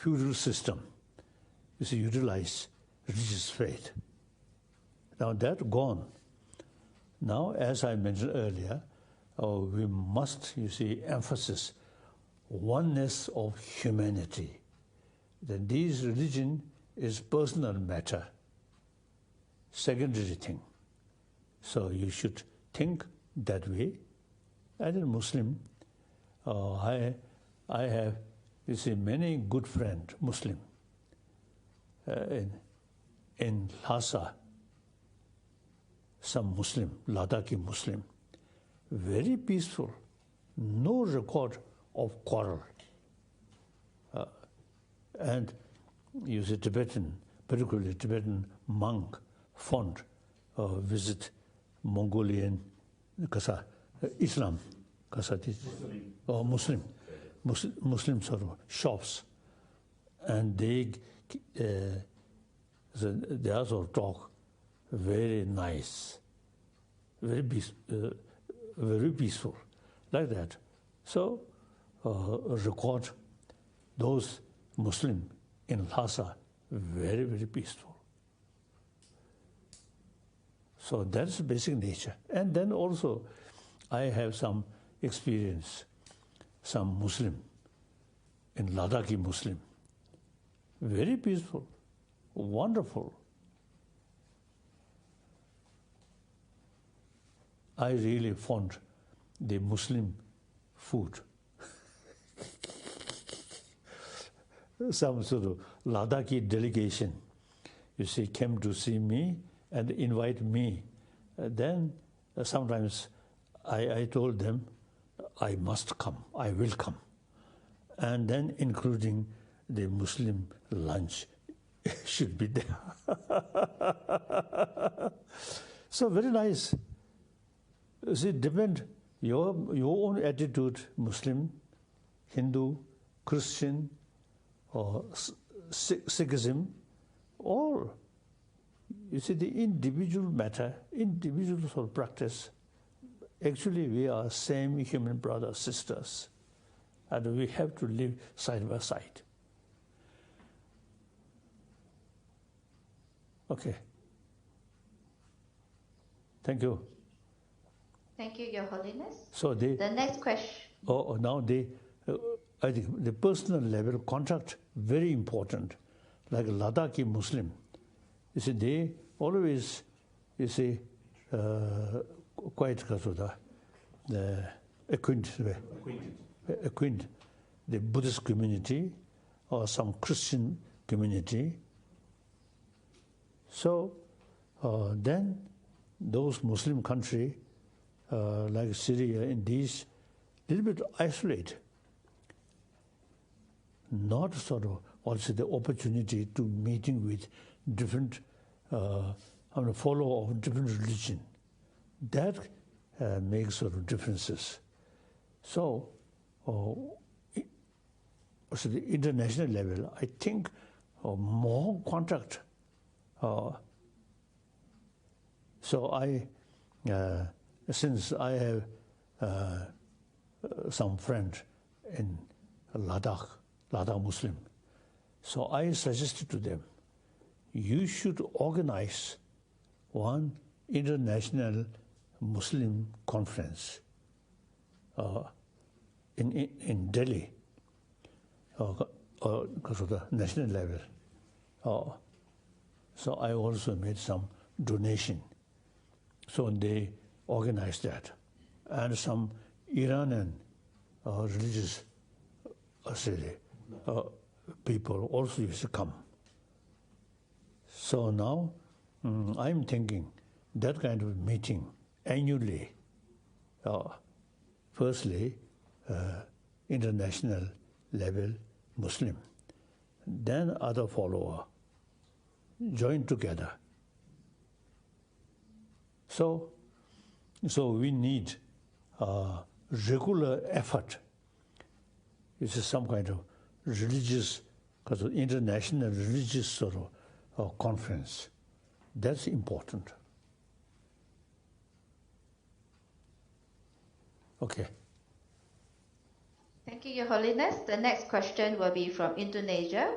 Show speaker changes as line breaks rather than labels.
feudal system is utilize religious faith. Now that's gone. Now, as I mentioned earlier, we must, emphasis oneness of humanity. That this religion is personal matter, secondary thing. So you should think that way. As a Muslim, I have, many good friends, Muslim, in Lhasa, some Muslim, Ladakhi Muslim, very peaceful, no record of quarrel. And Tibetan, particularly Tibetan monk, fond visit Mongolian Islam, or Muslim sort of shops, and they also talk very nice, very peaceful, like that. So record those Muslim in Lhasa very, very peaceful. So that's basic nature. And then also I have some experience, some Muslim, in Ladakhi Muslim, very peaceful, wonderful. I really fond the Muslim food. Some sort of Ladakhi delegation, came to see me and invite me. Then sometimes I told them, I must come, I will come. And then including the Muslim lunch should be there. So very nice. Depend your own attitude, Muslim, Hindu, Christian, or Sikhism, or the individual matter, individual sort of practice. Actually, we are same human brothers, sisters, and we have to live side by side. Okay. Thank you.
Thank you, Your Holiness.
So
the next question.
Now I think the personal level contact very important. Like Ladakhi Muslim, they always, quite acquaint the Buddhist community or some Christian community. So then those Muslim country like Syria and these, little bit isolate. Not sort of also the opportunity to meeting with different follower of different religion. That makes sort of differences. So, also the international level, I think more contact. So I, since I have some friends in Ladakh Muslim, so I suggested to them, you should organize one international Muslim conference in Delhi, because of the national level. So I also made some donation. So they organized that. And some Iranian religious people also used to come. So now I'm thinking that kind of meeting annually, firstly, international level Muslim, then other follower, join together. So we need regular effort. It's some kind of religious, because of international religious sort of conference. That's important. Okay.
Thank Thank you, Your Holiness. The next question will be from Indonesia.